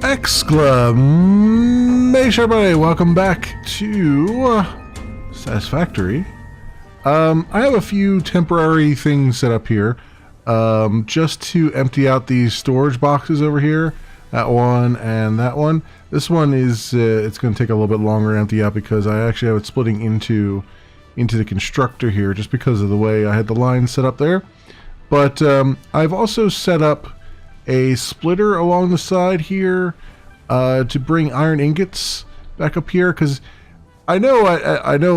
Exclamation, everybody! Welcome back to Satisfactory. I have a few temporary things set up here, just to empty out these storage boxes over here. That one and that one. This one is it's going to take a little bit longer to empty out because I actually have it splitting into the constructor here, just because of the way I had the line set up there. But I've also set up a splitter along the side here to bring iron ingots back up here, because I know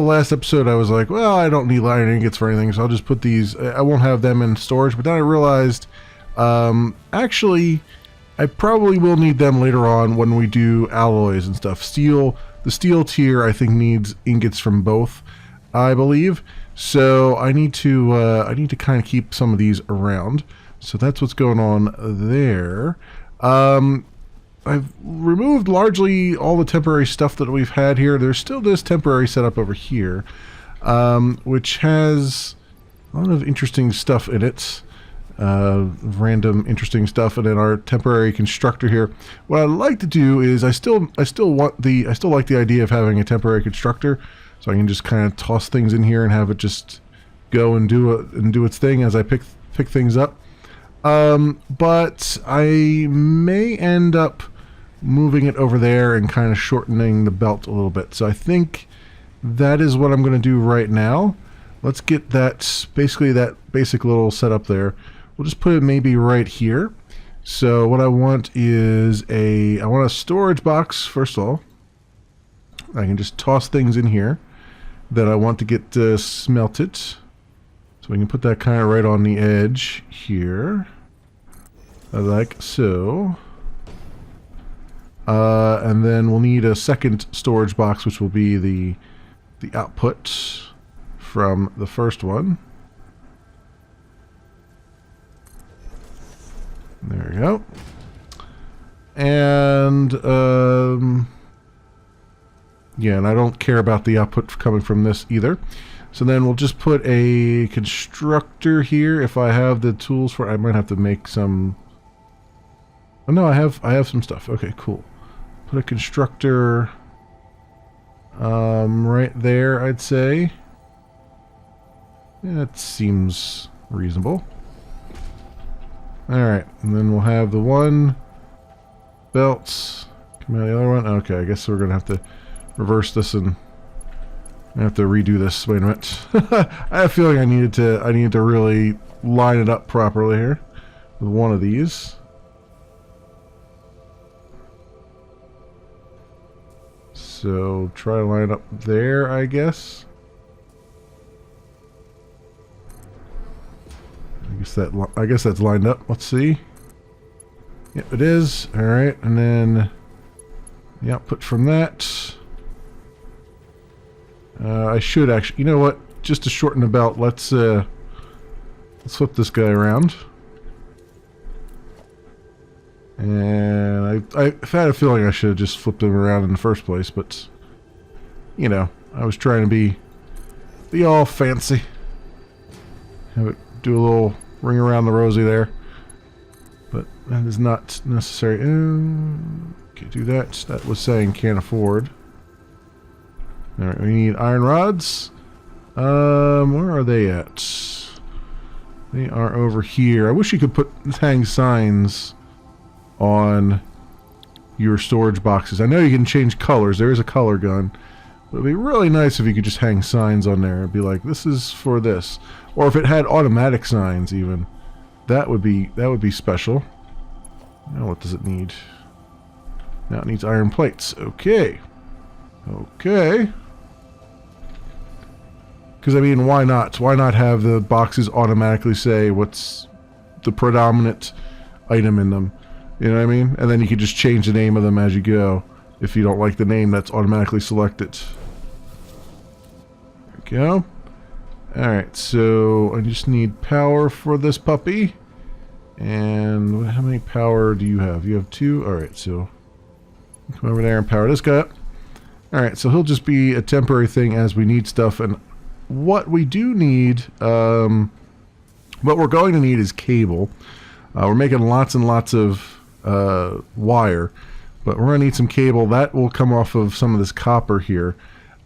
last episode I was like, well, I don't need iron ingots for anything, so I'll just put these, I won't have them in storage. But then I realized actually I probably will need them later on when we do alloys and stuff. The steel tier I think needs ingots from both, I believe, so I need to kind of keep some of these around. So that's what's going on there. I've removed largely all the temporary stuff that we've had here. There's still this temporary setup over here, which has a lot of interesting stuff in it. Random interesting stuff. And then our temporary constructor here. What I'd like to do is I still like the idea of having a temporary constructor, so I can just kind of toss things in here and have it just go and do its thing as I pick things up. But I may end up moving it over there and kind of shortening the belt a little bit. So I think that is what I'm going to do right now. Let's get that basic little setup there. We'll just put it maybe right here. So what I want is I want a storage box first of all. I can just toss things in here that I want to get smelted. So we can put that kind of right on the edge here. Like so. And then we'll need a second storage box, which will be the output from the first one. There we go. And yeah, and I don't care about the output coming from this either. So then we'll just put a constructor here. If I have the tools for it, I might have to make some. Oh no, I have some stuff. Okay, cool. Put a constructor right there, I'd say. Yeah, that seems reasonable. Alright, and then we'll have the one belt come out of the other one. Okay, I guess we're gonna have to reverse this and I have to redo this. Wait a minute. I have a feeling I needed to really line it up properly here with one of these. So try to line it up there, I guess. I guess that's lined up. Let's see. Yep, it is. All right, and then the output from that. I should actually. You know what? Just to shorten the belt, let's flip this guy around. And I've had a feeling I should have just flipped him around in the first place, but you know, I was trying to be all fancy. Have it do a little ring around the rosy there, but that is not necessary. Okay, do that. That was saying can't afford. All right, we need iron rods. Where are they at? They are over here. I wish you could hang signs on your storage boxes. I know you can change colors. There is a color gun. But it'd be really nice if you could just hang signs on there. It'd be like, this is for this. Or if it had automatic signs even. That would be special. Now what does it need? Now it needs iron plates. Okay. Okay. Because I mean, why not? Why not have the boxes automatically say what's the predominant item in them? You know what I mean? And then you can just change the name of them as you go. If you don't like the name that's automatically selected. There we go. Alright, so I just need power for this puppy. And how many power do you have? You have 2? Alright, so come over there and power this guy up. Alright, so he'll just be a temporary thing as we need stuff. And what we do need, what we're going to need is cable. We're making lots and lots of wire. But we're going to need some cable. That will come off of some of this copper here.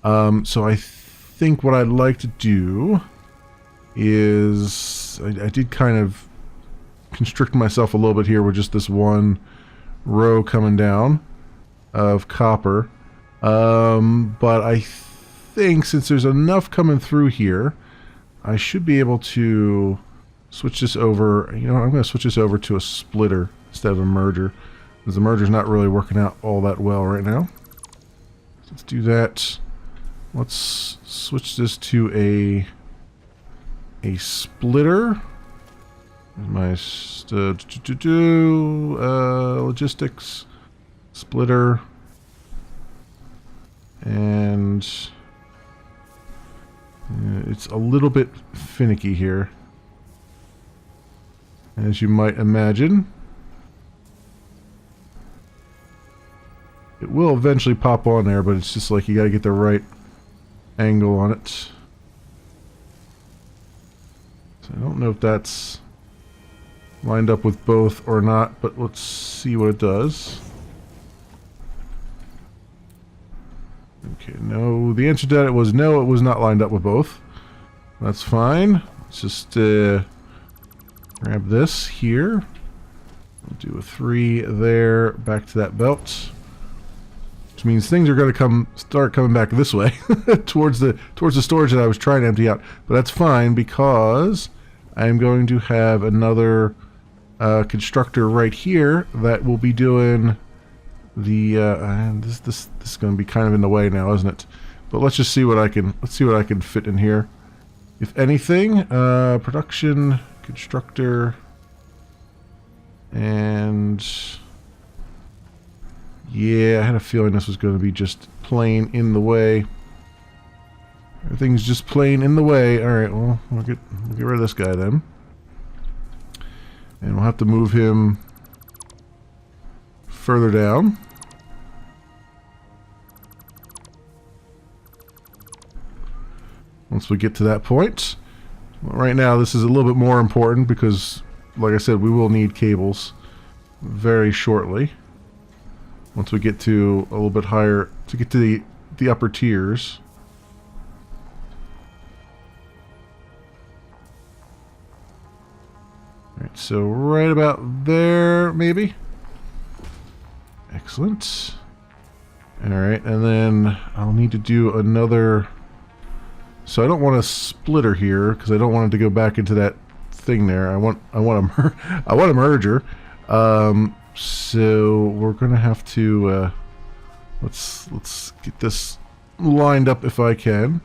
So I think what I'd like to do is... I did kind of constrict myself a little bit here with just this one row coming down of copper. But I think since there's enough coming through here, I should be able to switch this over. You know, I'm going to switch this over to a splitter instead of a merger, because the merger's not really working out all that well right now. Let's do that. Let's switch this to a splitter. My logistics splitter, and it's a little bit finicky here, as you might imagine. It will eventually pop on there, but it's just like you got to get the right angle on it. So I don't know if that's lined up with both or not, but let's see what it does. Okay, no. The answer to that was no, it was not lined up with both. That's fine. Let's just grab this here. We'll do a 3 there, back to that belt. Which means things are going to start coming back this way towards the storage that I was trying to empty out. But that's fine, because I am going to have another constructor right here that will be doing the this is going to be kind of in the way now, isn't it? But let's just see what I can fit in here. If anything, production constructor, and yeah, I had a feeling this was going to be just plain in the way. Everything's just plain in the way. All right, well, we'll get rid of this guy then. And we'll have to move him further down. Once we get to that point. Well, right now, this is a little bit more important because, like I said, we will need cables very shortly. Once we get to a little bit higher, to get to the upper tiers. Alright, so right about there, maybe. Excellent. Alright, and then I'll need to do another... So I don't want a splitter here, because I don't want it to go back into that thing there. I want a merger. So we're gonna have to let's get this lined up if I can.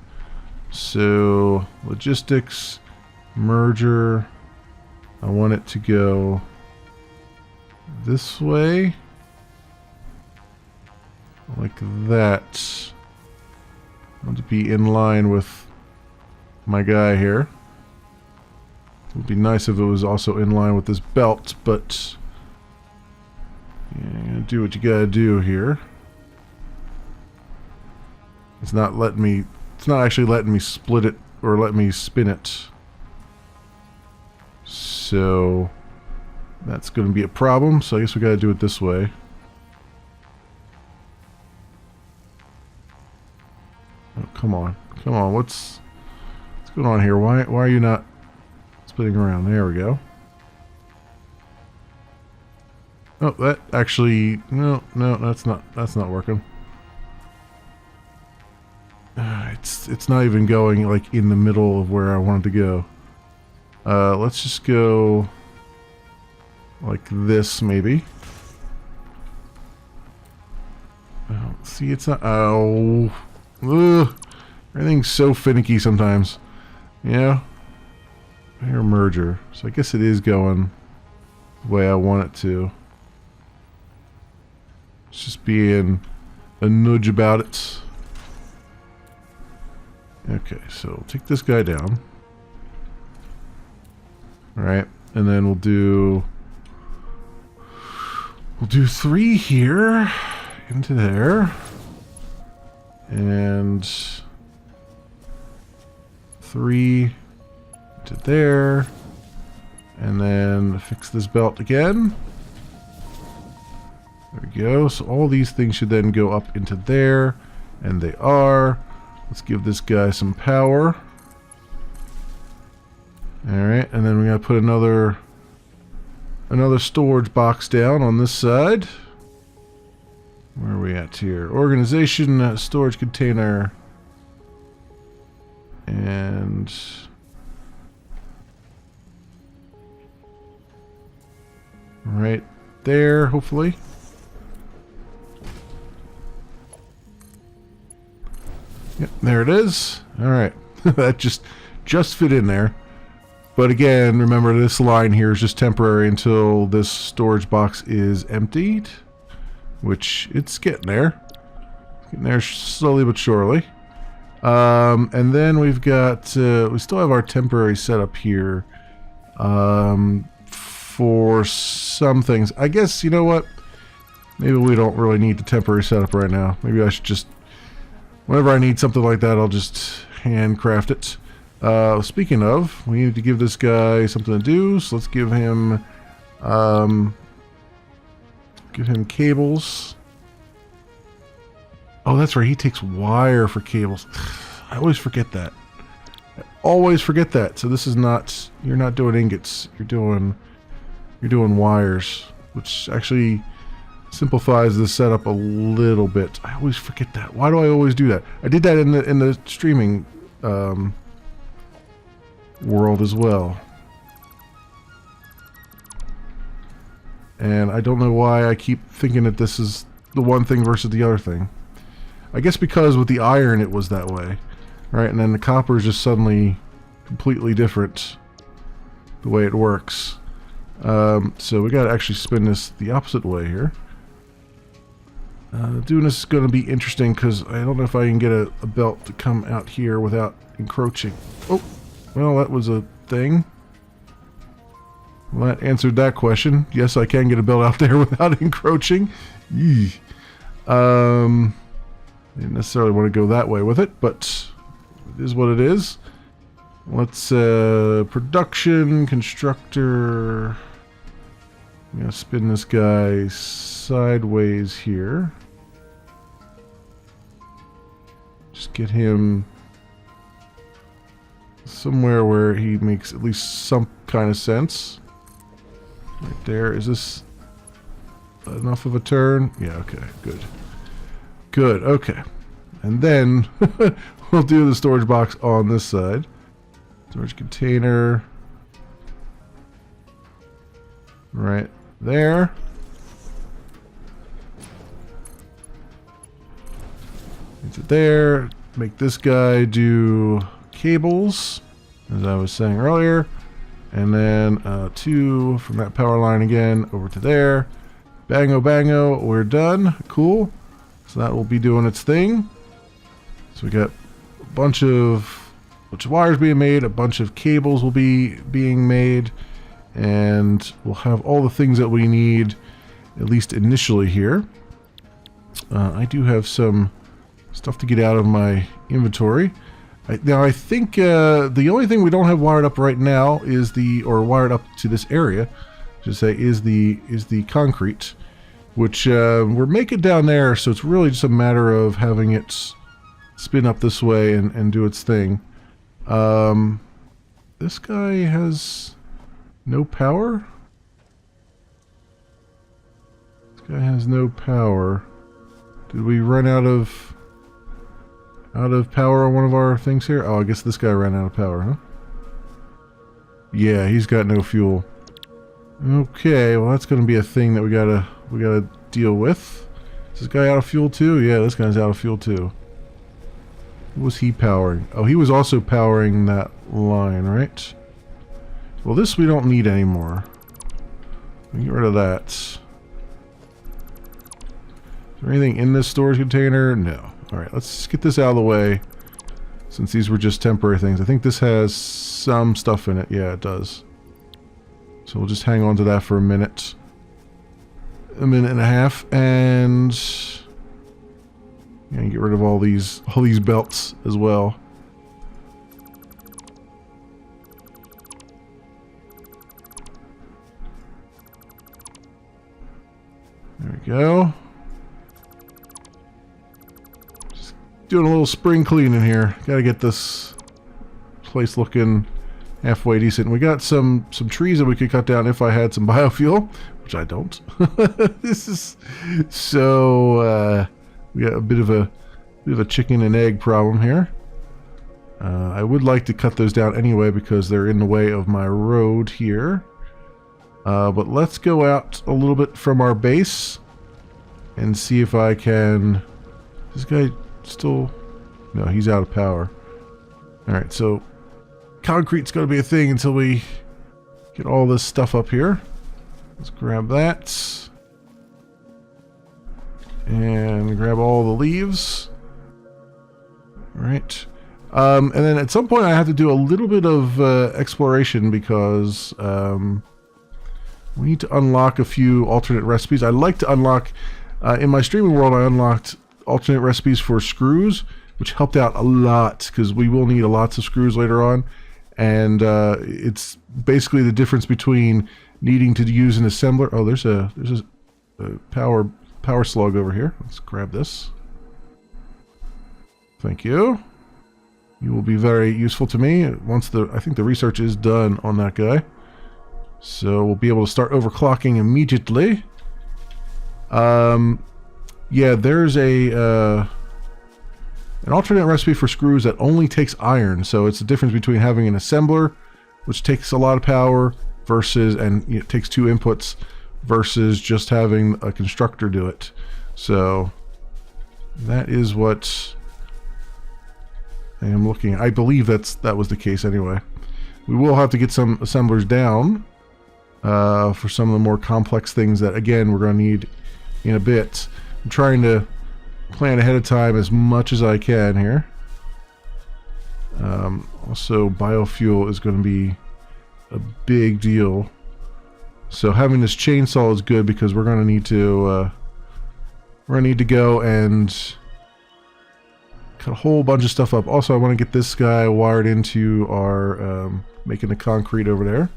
So logistics, merger. I want it to go this way, like that. I want to be in line with my guy here. It would be nice if it was also in line with this belt, but yeah, you're gonna do what you gotta do here. It's not actually letting me split it or let me spin it. So that's going to be a problem, so I guess we got to do it this way. Oh, come on. Come on, what's going on here? Why are you not spinning around? There we go. Oh, that actually... No, that's not working. It's not even going, like, in the middle of where I wanted to go. Let's just go like this, maybe. Oh, see, it's not... Oh. Ugh. Everything's so finicky sometimes. Yeah. Here, merger. So I guess it is going the way I want it to. It's just being a nudge about it. Okay, so take this guy down. Alright, and then we'll do 3 here into there, and 3 to there, and then fix this belt again. There we go. So all these things should then go up into there. And they are. Let's give this guy some power. Alright, and then we're going to put another storage box down on this side. Where are we at here? Organization, storage container. And right there, hopefully. Yep, there it is. Alright. That just fit in there. But again, remember this line here is just temporary until this storage box is emptied. Which, it's getting there. Getting there slowly but surely. And then we've got, we still have our temporary setup here. For some things. I guess, you know what? Maybe we don't really need the temporary setup right now. Maybe I should just, whenever I need something like that, I'll just handcraft it. Speaking of, we need to give this guy something to do, so let's give him cables. Oh, that's right, he takes wire for cables. I always forget that. I always forget that. So this is not, you're not doing ingots, you're doing wires, which actually simplifies the setup a little bit. I always forget that. Why do I always do that? I did that in the streaming world as well. And I don't know why I keep thinking that this is the one thing versus the other thing. I guess because with the iron it was that way. Right, and then the copper is just suddenly completely different the way it works. So we gotta actually spin this the opposite way here. Doing this is going to be interesting because I don't know if I can get a belt to come out here without encroaching. Oh, well, that was a thing. Well, that answered that question. Yes, I can get a belt out there without encroaching. Eee. Didn't necessarily want to go that way with it, but it is what it is. Let's, production, constructor. I'm going to spin this guy sideways here. Just get him somewhere where he makes at least some kind of sense. Right there. Is this enough of a turn? Yeah, okay, good. Good, okay. And then we'll do the storage box on this side. Storage container. Right there. Into there. Make this guy do cables, as I was saying earlier. And then 2 from that power line again over to there. Bango bango, we're done. Cool. So that will be doing its thing. So we got a bunch of wires being made, a bunch of cables will be being made, and we'll have all the things that we need, at least initially here. I do have some stuff to get out of my inventory. Now I think the only thing we don't have wired up right now is wired up to this area, I should say, is the concrete, which we're making down there, so it's really just a matter of having it spin up this way and do its thing. This guy has no power? This guy has no power. Did we run out of power on one of our things here? Oh, I guess this guy ran out of power, huh? Yeah, he's got no fuel. Okay, well that's gonna be a thing that we gotta deal with. Is this guy out of fuel too? Yeah, this guy's out of fuel too. What was he powering? Oh, he was also powering that line, right? Well, this we don't need anymore. Get rid of that. Is there anything in this storage container? No. Alright, let's get this out of the way, since these were just temporary things. I think this has some stuff in it. Yeah, it does. So we'll just hang on to that for a minute and a half, and get rid of all these belts as well. There we go. Just doing a little spring cleaning here. Gotta get this place looking halfway decent. We got some trees that we could cut down if I had some biofuel, which I don't. This is so we got a bit of a chicken and egg problem here. I would like to cut those down anyway because they're in the way of my road here. But let's go out a little bit from our base and see if I can... This guy still... No, he's out of power. Alright, so concrete's going to be a thing until we get all this stuff up here. Let's grab that. And grab all the leaves. Alright. And then at some point I have to do a little bit of exploration because we need to unlock a few alternate recipes. I like to unlock, in my streaming world I unlocked alternate recipes for screws, which helped out a lot because we will need lots of screws later on. And it's basically the difference between needing to use an assembler. Oh, there's a power slug over here. Let's grab this. Thank you. You will be very useful to me once I think the research is done on that guy. So we'll be able to start overclocking immediately. Yeah, there's an alternate recipe for screws that only takes iron. So it's the difference between having an assembler, which takes a lot of power, versus, and it takes 2 inputs, versus just having a constructor do it. So that is what I am looking at. I believe that was the case anyway. We will have to get some assemblers down for some of the more complex things that, again, we're going to need in a bit. I'm trying to plan ahead of time as much as I can here. Also, biofuel is going to be a big deal. So having this chainsaw is good because we're going to need to go and cut a whole bunch of stuff up. Also, I want to get this guy wired into our making the concrete over there.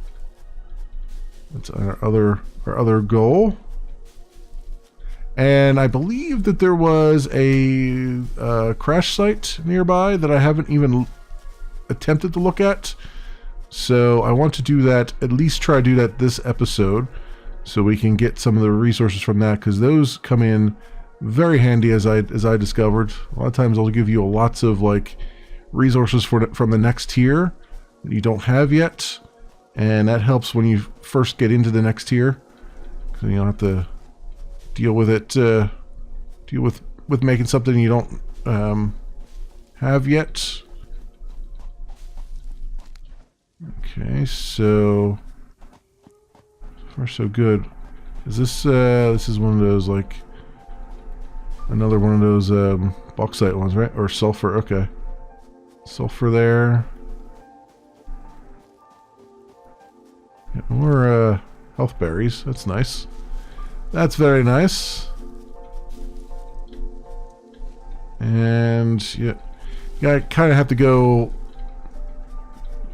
That's our other goal. And I believe that there was a crash site nearby that I haven't even attempted to look at. So I want to do that, at least try to do that this episode, so we can get some of the resources from that, because those come in very handy as I discovered. A lot of times they'll give you lots of like resources from the next tier that you don't have yet, and that helps when you first get into the next tier, because you don't have to deal with it, deal with making something you don't have yet. Okay, so far so good. Is this this is one of those, like, another one of those bauxite ones, right? Or sulfur? Okay, sulfur there. Yeah, more health berries. That's nice. That's very nice. And yeah, you kind of have to go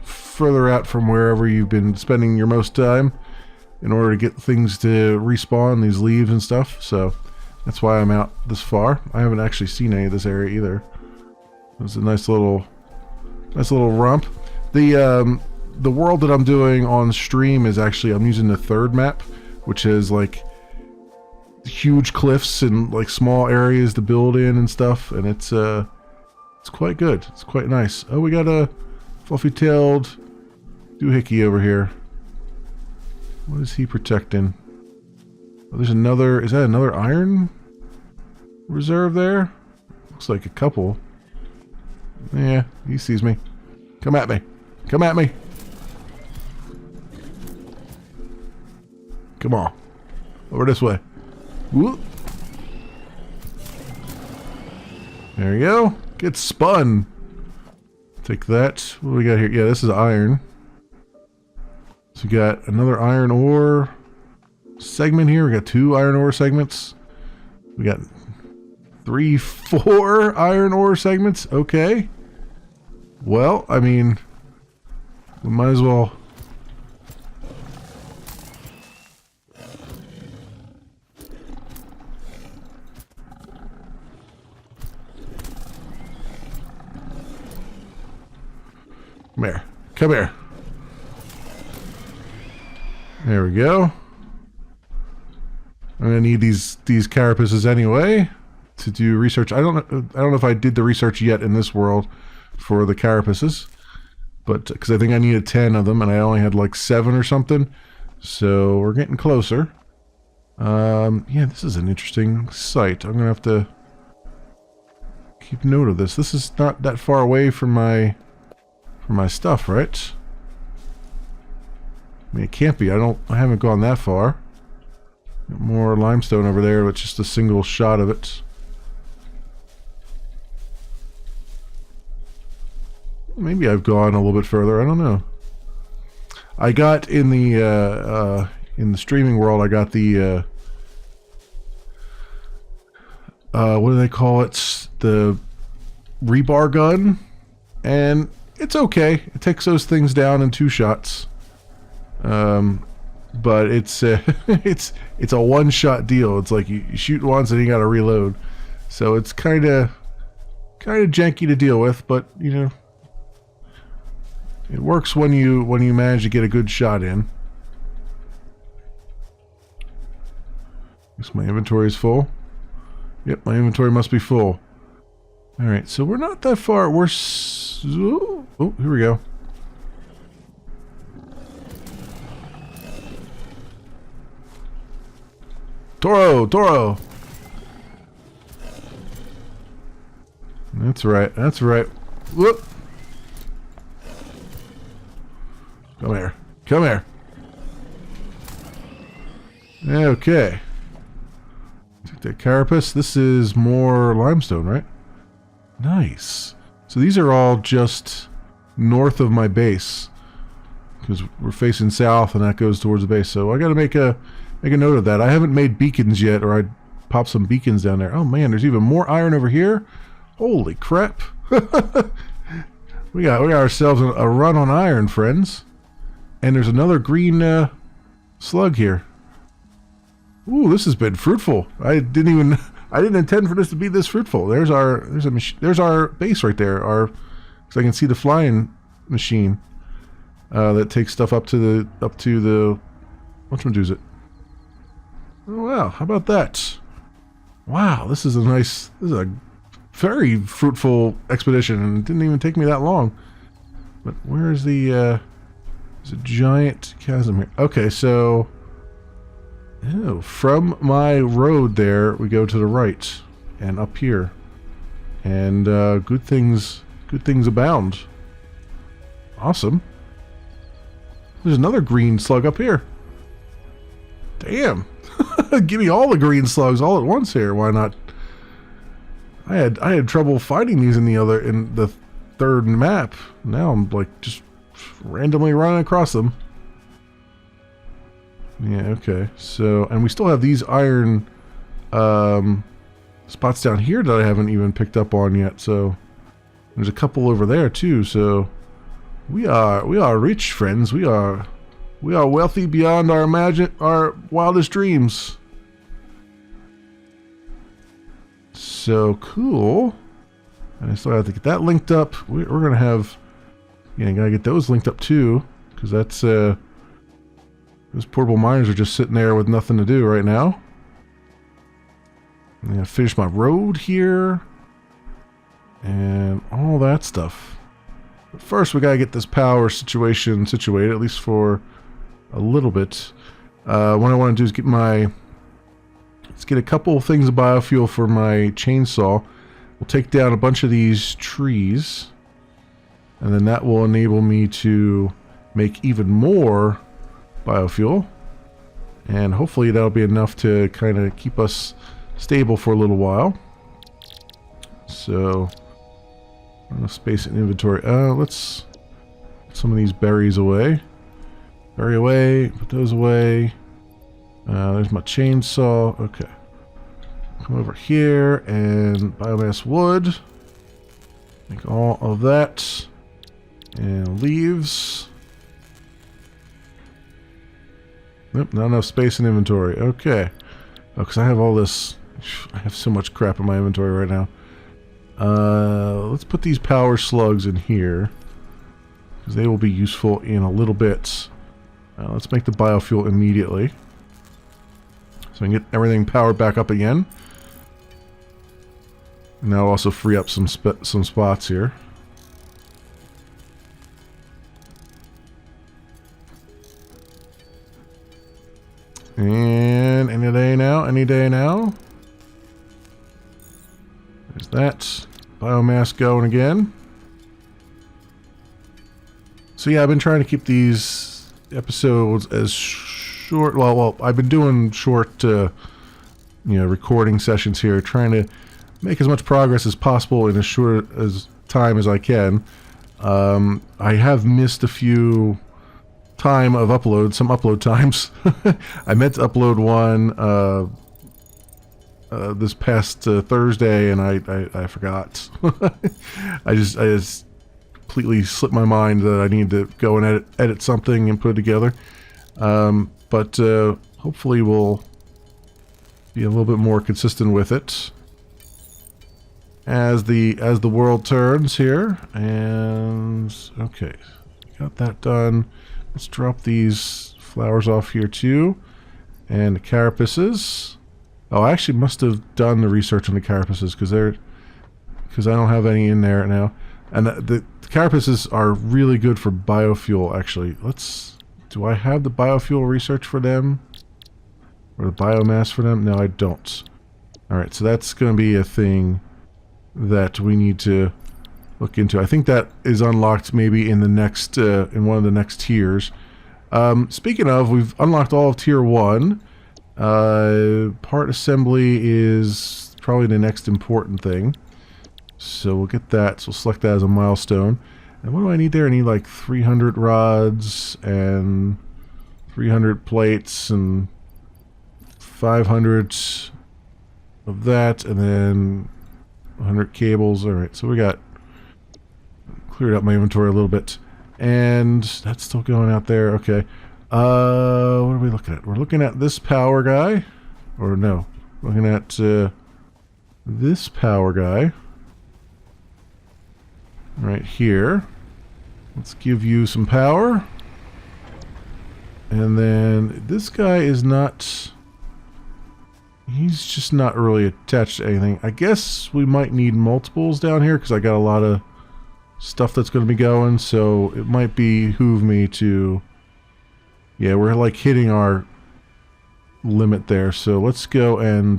further out from wherever you've been spending your most time in order to get things to respawn, these leaves and stuff. So that's why I'm out this far. I haven't actually seen any of this area either. It was a nice little rump. The world that I'm doing on stream is actually, I'm using the third map, which is like huge cliffs and like small areas to build in and stuff, and it's quite good. It's quite nice. Oh, we got a fluffy-tailed doohickey over here. What is he protecting? Oh, there's another. Is that another iron reserve there? Looks like a couple. Yeah, he sees me. Come at me. Come at me. Come on. Over this way. Whoop. There you go. Get spun. Take that. What do we got here? Yeah, this is iron. So we got another iron ore segment here. We got 2 iron ore segments. We got 3, 4 iron ore segments. Okay. Well, I mean, we might as well. Come here. Come here. There we go. I'm gonna need these carapaces anyway to do research. I don't know if I did the research yet in this world for the carapaces, but because I think I needed 10 of them and I only had like 7 or something, so we're getting closer. Yeah, this is an interesting site. I'm gonna have to keep note of this. This is not that far away from my stuff, right? I mean, it can't be. I haven't gone that far. More limestone over there, but just a single shot of it. Maybe I've gone a little bit further. I don't know. I got in the streaming world. I got the what do they call it? The rebar gun, and it's okay. It takes those things down in 2 shots. But it's it's a one-shot deal. It's like you shoot once and you got to reload. So it's kind of janky to deal with, but you know, it works when you manage to get a good shot in. Guess my inventory is full. Yep, my inventory must be full. All right, so we're not that far. We're oh, here we go. Toro! That's right, that's right. Whoop! Come here. Come here. Okay. Take that carapace. This is more limestone, right? Nice. So these are all just north of my base, because we're facing south and that goes towards the base. So I gotta make a note of that. I haven't made beacons yet, or I'd pop some beacons down there. Oh man, there's even more iron over here. Holy crap. we got ourselves a run on iron, friends. And there's another green slug here. Ooh, this has been fruitful. I didn't intend for this to be this fruitful. There's our base right there. Because I can see the flying machine that takes stuff up to the which one does it? Oh wow, how about that? Wow, this is a very fruitful expedition, and it didn't even take me that long. But where is there's a giant chasm here. Okay, so from my road there, we go to the right and up here. And good things abound. Awesome. There's another green slug up here. Damn. Give me all the green slugs all at once here. Why not? I had trouble finding these in the third map. Now I'm like just randomly running across them. Yeah, okay. So, and we still have these iron spots down here that I haven't even picked up on yet. So there's a couple over there too. So we are rich, friends. We are wealthy beyond our wildest dreams. So cool. And I still have to get that linked up. We're gonna have, gotta get those linked up too, because that's those portable miners are just sitting there with nothing to do right now. I'm gonna finish my road here and all that stuff. But first, we gotta get this power situation situated, at least for a little bit. What I want to do is let's get a couple of things of biofuel for my chainsaw. We'll take down a bunch of these trees, and then that will enable me to make even more biofuel, and hopefully that'll be enough to kind of keep us stable for a little while. So enough space in inventory. Let's put some of these berries away. Berry away, put those away. There's my chainsaw. Okay. Come over here and biomass wood. Make all of that. And leaves. Nope, not enough space in inventory. Okay. Oh, because I have all this. I have so much crap in my inventory right now. Let's put these power slugs in here. because they will be useful in a little bit. Let's make the biofuel immediately, so I can get everything powered back up again. And that'll also free up some spots here. And any day now, any day now. There's that. Biomass going again. So yeah, I've been trying to keep these episodes as short. Well, I've been doing short, recording sessions here, trying to make as much progress as possible in as short as time as I can. I have missed a few some upload times. I meant to upload one this past Thursday, and I forgot. I just completely slipped my mind that I need to go and edit something and put it together. But hopefully we'll be a little bit more consistent with it as the world turns here. And okay, got that done. Let's drop these flowers off here too, and the carapaces. Oh, I actually must have done the research on the carapaces because I don't have any in there now. And the carapaces are really good for biofuel. Actually, do I have the biofuel research for them, or the biomass for them? No, I don't. All right, so that's going to be a thing that we need to look into. I think that is unlocked maybe in the next in one of the next tiers. Speaking of, we've unlocked all of tier 1. Part assembly is probably the next important thing, so we'll get that. So we'll select that as a milestone. And what do I need there? I need like 300 rods and 300 plates and 500 of that, and then 100 cables. All right, so we got cleared up my inventory a little bit, and that's still going out there. Okay, what are we looking at? We're looking at this power guy, or no, looking at this power guy right here. Let's give you some power, and then this guy is not. He's just not really attached to anything. I guess we might need multiples down here because I got a lot of stuff that's going to be going, so it might behoove me to... Yeah, we're like hitting our limit there, so let's go and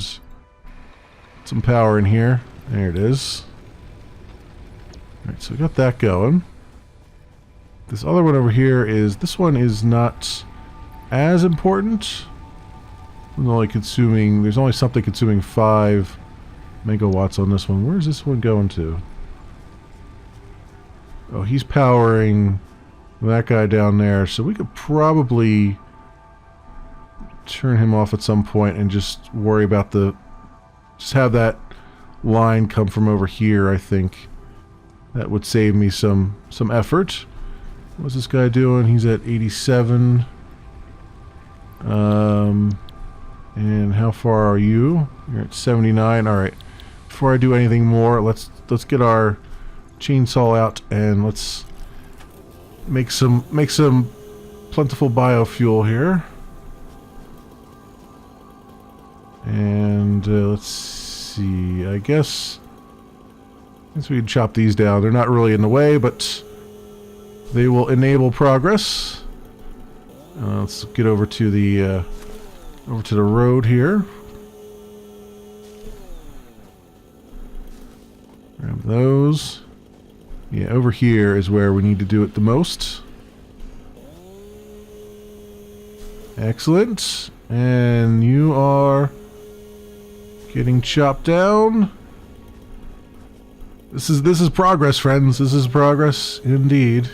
put some power in here. There it is. Alright, so we got that going. This other one over here this one is not as important. There's only something consuming 5 megawatts on this one. Where's this one going to? Oh, he's powering that guy down there, so we could probably turn him off at some point and just worry about just have that line come from over here. I think that would save me some effort. What's this guy doing? He's at 87. And how far are you? You're at 79. All right. Before I do anything more, let's get our chainsaw out and let's make some plentiful biofuel here. And let's see. I guess we can chop these down. They're not really in the way, but they will enable progress. Let's get over to the road here. Grab those. Yeah, over here is where we need to do it the most. Excellent. And you are getting chopped down. This is progress, friends. This is progress indeed.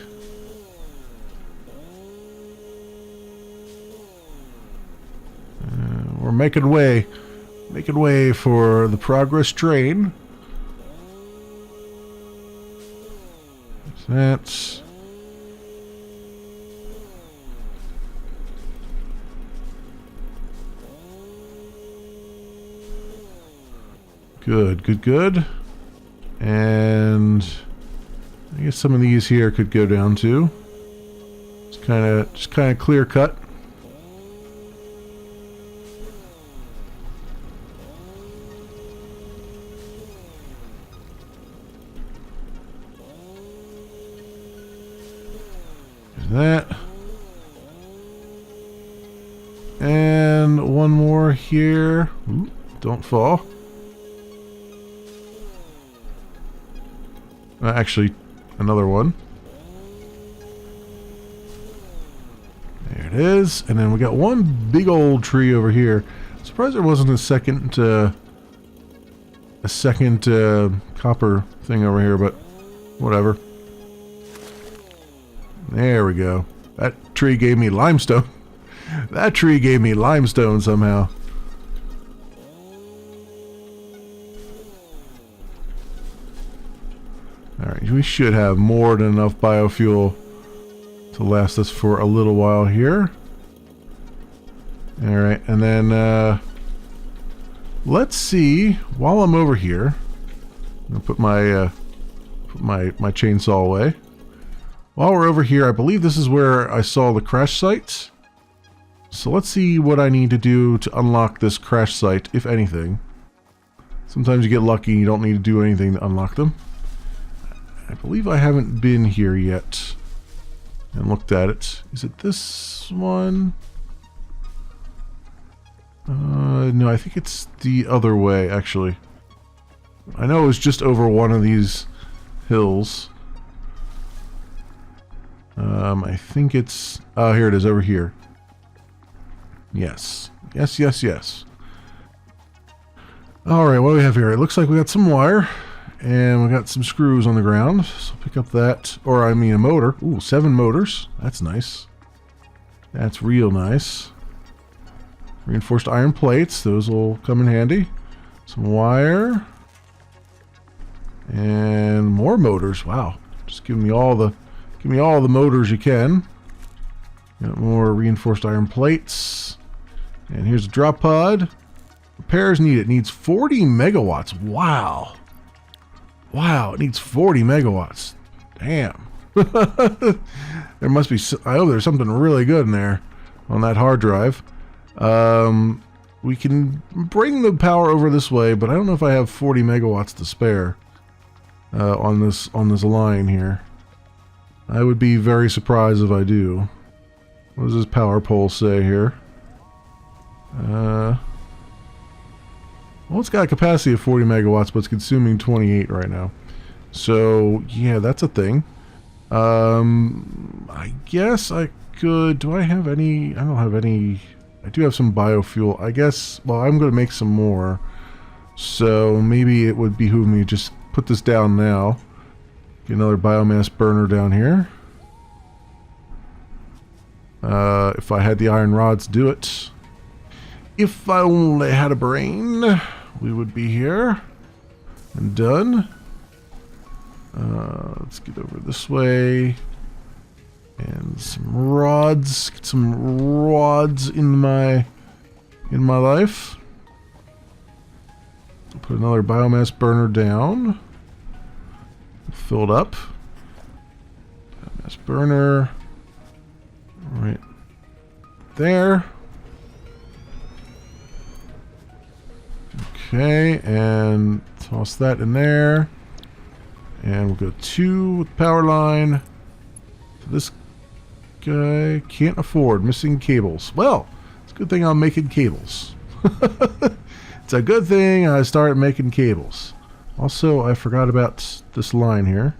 We're making way for the progress train. That's good. And I guess some of these here could go down too. Just kind of clear cut. There's that. And one more here. Ooh, don't fall. Actually, another one. There it is. And then we got one big old tree over here. Surprised there wasn't a second copper thing over here, but whatever. There we go. That tree gave me limestone. That tree gave me limestone somehow. Alright, we should have more than enough biofuel to last us for a little while here. Alright, and then let's see, while I'm over here, I'm gonna put my chainsaw away. While we're over here, I believe this is where I saw the crash sites. So let's see what I need to do to unlock this crash site, if anything. Sometimes you get lucky and you don't need to do anything to unlock them. I believe I haven't been here yet and looked at it. Is it this one? No, I think it's the other way, actually. I know it was just over one of these hills. I think it's... Oh, here it is, over here. Yes. Yes, yes, yes. Alright, what do we have here? It looks like we got some wire. And we got some screws on the ground. So pick up that. Or, I mean, a motor. Ooh, 7 motors. That's nice. That's real nice. Reinforced iron plates. Those will come in handy. Some wire. And more motors. Wow. Just give me all the motors you can. Got more reinforced iron plates. And here's a drop pod. Repairs needed. It needs 40 megawatts. Wow. Wow, it needs 40 megawatts. Damn. There must be... I hope there's something really good in there on that hard drive. We can bring the power over this way, but I don't know if I have 40 megawatts to spare on this line here. I would be very surprised if I do. What does this power pole say here? Well, it's got a capacity of 40 megawatts, but it's consuming 28 right now. So, yeah, that's a thing. I guess I could... Do I have any... I don't have any... I do have some biofuel. I guess... Well, I'm going to make some more. So, maybe it would behoove me to just put this down now. Get another biomass burner down here. If I had the iron rods, do it. If I only had a brain, we would be here and done. Let's get over this way. And some rods. Get some rods in my life. Put another biomass burner down. Filled up. Biomass burner. Right there. Okay, and toss that in there. And we'll go 2 with power line. This guy can't afford missing cables. Well, it's a good thing I'm making cables. It's a good thing I started making cables. Also, I forgot about this line here.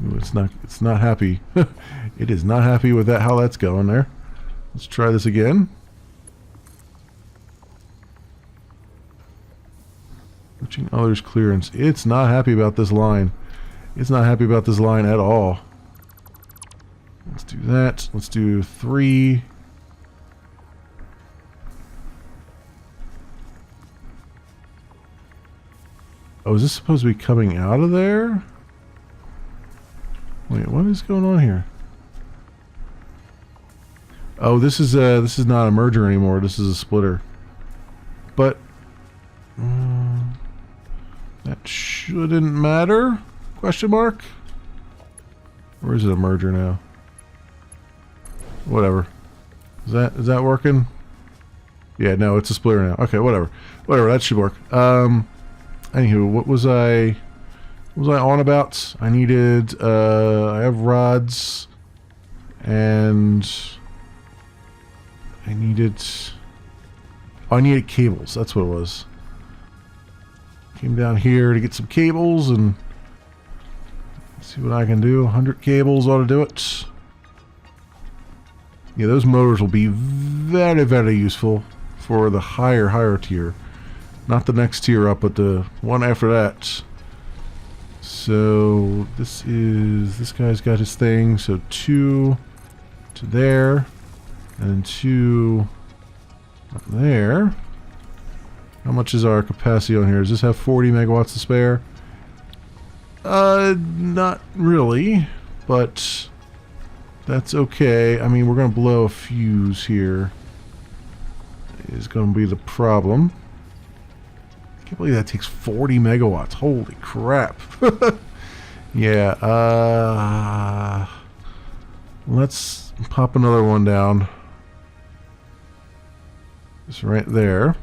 Ooh, it's not happy. It is not happy with that, how that's going there. Let's try this again. Reaching others' clearance. It's not happy about this line. It's not happy about this line at all. Let's do that. Let's do 3. Oh, is this supposed to be coming out of there? Wait, what is going on here? Oh, this is not a merger anymore. This is a splitter. But That shouldn't matter? Question mark? Or is it a merger now? Whatever. Is that working? Yeah, no, it's a splitter now. Okay, whatever. Whatever, that should work. Anywho, what was I on about? I needed, I have rods, and I needed cables. That's what it was. Came down here to get some cables and see what I can do. 100 cables ought to do it. Yeah, those motors will be very, very useful for the higher tier. Not the next tier up, but the one after that. So this guy's got his thing. So 2 to there, and 2 up there. How much is our capacity on here? Does this have 40 megawatts to spare? Not really, but that's okay. I mean, we're going to blow a fuse here. Is going to be the problem. I can't believe that takes 40 megawatts. Holy crap. Yeah, let's pop another one down. Just right there.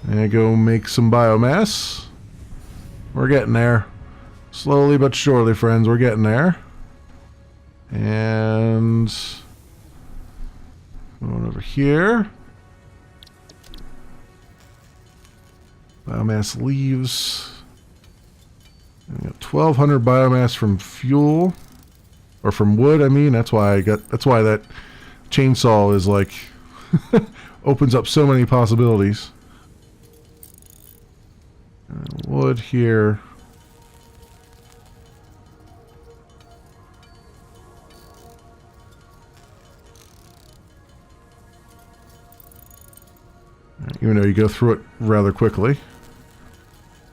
And go make some biomass. We're getting there. Slowly but surely, friends, we're getting there. And going over here. Biomass leaves. And we got 1,200 biomass from fuel, or from wood. I mean, that's why that chainsaw is like opens up so many possibilities. Wood here. Even though you go through it rather quickly.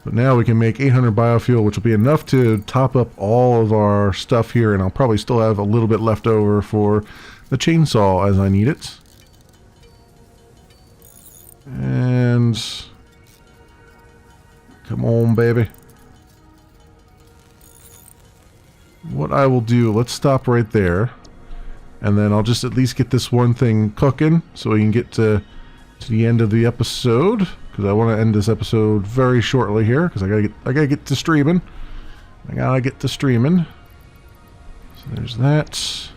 But now we can make 800 biofuel, which will be enough to top up all of our stuff here, and I'll probably still have a little bit left over for the chainsaw as I need it. And come on, baby. What I will do, let's stop right there, and then I'll just at least get this one thing cooking so we can get to the end of the episode, because I want to end this episode very shortly here, because I gotta get to streaming. So there's that,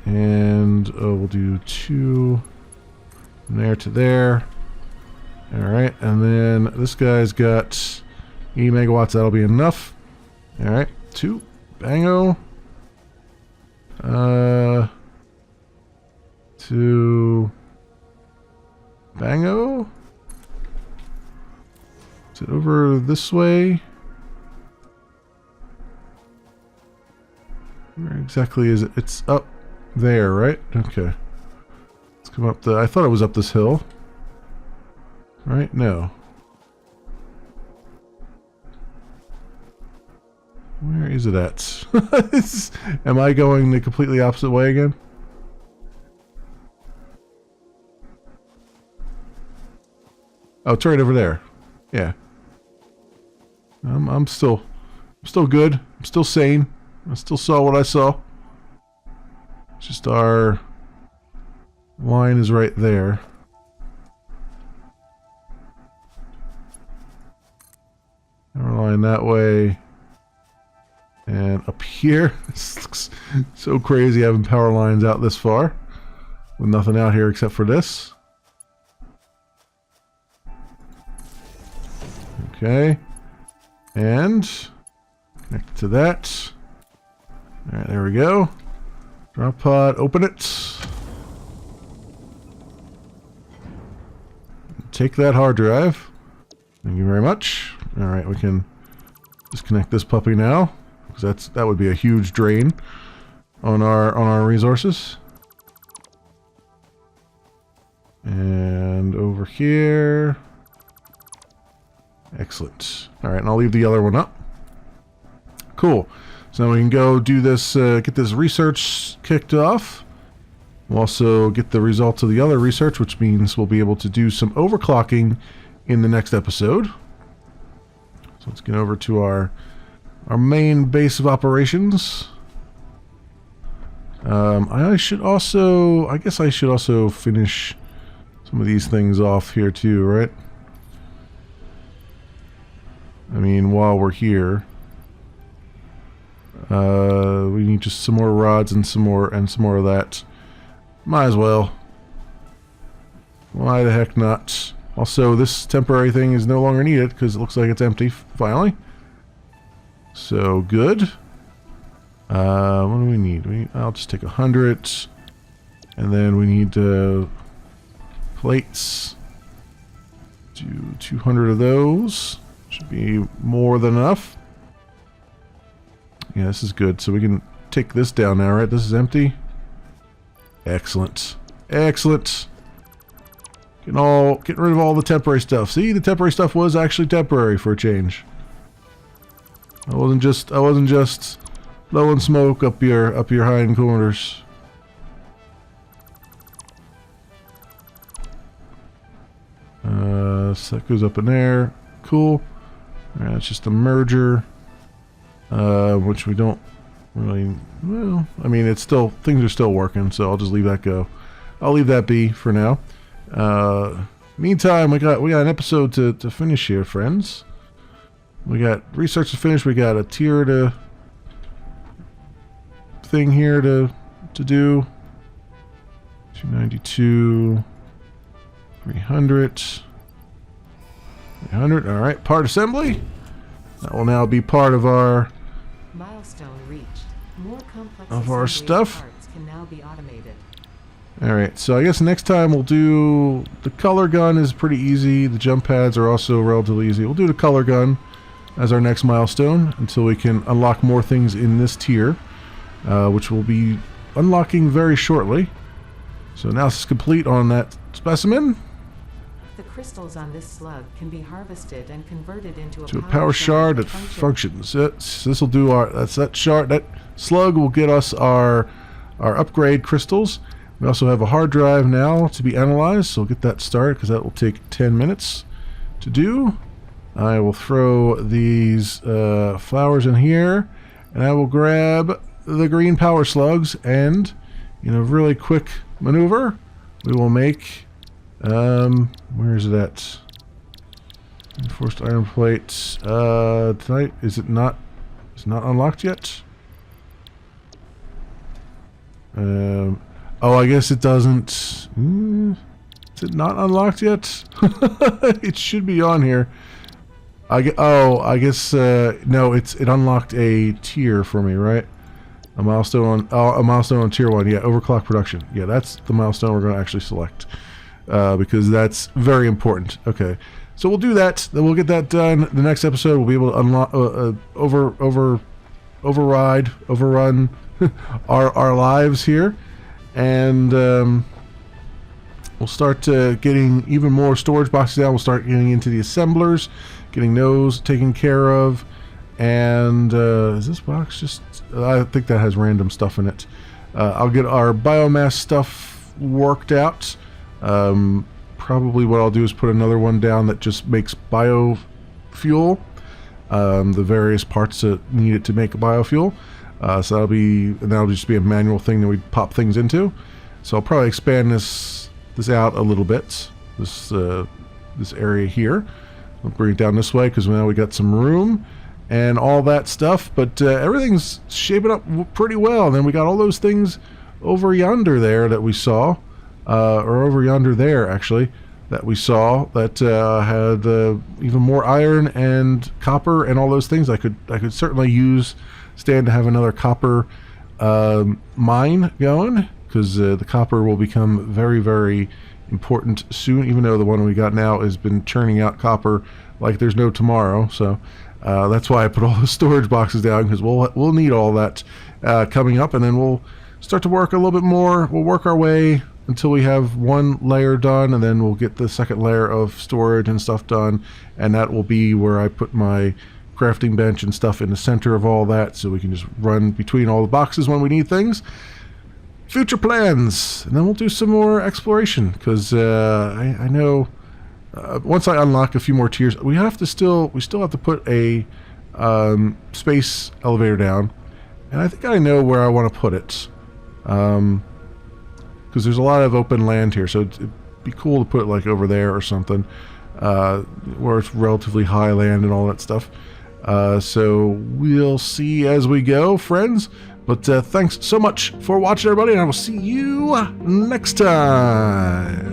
and we'll do 2 from there to there. All right, and then this guy's got 80 megawatts. That'll be enough. All right, 2, bango. 2. Bango? Is it over this way? Where exactly is it? It's up there, right? Okay. Let's come up the... I thought it was up this hill. Right? No. Where is it at? Am I going the completely opposite way again? Oh, it's right over there. Yeah. I'm still good. I'm still sane. I still saw what I saw. It's just our line is right there. Our line that way. And up here. This looks so crazy having power lines out this far. With nothing out here except for this. Okay, and connect to that. All right, there we go. Drop pod, open it. Take that hard drive. Thank you very much. All right, we can disconnect this puppy now, because that would be a huge drain on our resources. And over here. Excellent. All right, and I'll leave the other one up. Cool. So now we can go do this, get this research kicked off. We'll also get the results of the other research, which means we'll be able to do some overclocking in the next episode. So let's get over to our main base of operations. I guess I should also finish some of these things off here too, right? I mean, while we're here, we need just some more rods and some more of that. Might as well. Why the heck not? Also, this temporary thing is no longer needed because it looks like it's empty finally. So good. What do we need? I'll just take 100, and then we need plates. Do 200 of those. Should be more than enough. Yeah, this is good. So we can take this down now, right? This is empty. Excellent. Excellent. Get rid of all the temporary stuff. See, the temporary stuff was actually temporary for a change. I wasn't just blowing smoke up your hind quarters. So that goes up in there. Cool. Alright, it's just a merger. Which we don't really, well, I mean, it's still, things are still working, so I'll just leave that go. I'll leave that be for now. Meantime, we got an episode to finish here, friends. We got research to finish. We got a tier thing here to do. 292, 300, 300. All right, part assembly. That will now be part of our milestone reached. More complex of our stuff. Parts can now be automated. All right, so I guess next time we'll do the color gun is pretty easy. The jump pads are also relatively easy. We'll do the color gun as our next milestone until we can unlock more things in this tier, which we'll be unlocking very shortly. So now this is complete on that specimen. The crystals on this slug can be harvested and converted into a power shard that functions. This will do that slug will get us our upgrade crystals. We also have a hard drive now to be analyzed, so we'll get that started because that will take 10 minutes to do. I will throw these flowers in here, and I will grab the green power slugs, and in a really quick maneuver, we will make, where is it at? Reinforced iron plate. Tonight, it's not unlocked yet? Oh, I guess it doesn't. Is it not unlocked yet? It should be on here. I guess no. It unlocked a tier for me, right? A milestone on tier 1. Yeah, overclock production. Yeah, that's the milestone we're going to actually select because that's very important. Okay, so we'll do that. Then we'll get that done. The next episode we'll be able to unlock, overrun our lives here. And we'll start getting even more storage boxes down. We'll start getting into the assemblers, getting those taken care of. And is this box just... I think that has random stuff in it. I'll get our biomass stuff worked out. Probably what I'll do is put another one down that just makes biofuel. The various parts that need it to make biofuel. So that'll just be a manual thing that we pop things into. So I'll probably expand this out a little bit. This area here. I'll bring it down this way because now we got some room and all that stuff. But everything's shaping up pretty well. And then we got all those things over yonder there that we saw, or over yonder there actually that we saw that had even more iron and copper and all those things. I could certainly stand to have another copper mine going because the copper will become very, very important soon, even though the one we got now has been churning out copper like there's no tomorrow. So that's why I put all the storage boxes down, because we'll need all that coming up, and then we'll start to work a little bit more. We'll work our way until we have one layer done, and then we'll get the second layer of storage and stuff done, and that will be where I put my crafting bench and stuff in the center of all that, so we can just run between all the boxes when we need things. Future plans, and then we'll do some more exploration, because I know once I unlock a few more tiers, we still have to put a space elevator down, and I think I know where I want to put it, because there's a lot of open land here, so it'd be cool to put it like over there or something, where it's relatively high land and all that stuff. So we'll see as we go, friends. But thanks so much for watching, everybody, and I will see you next time.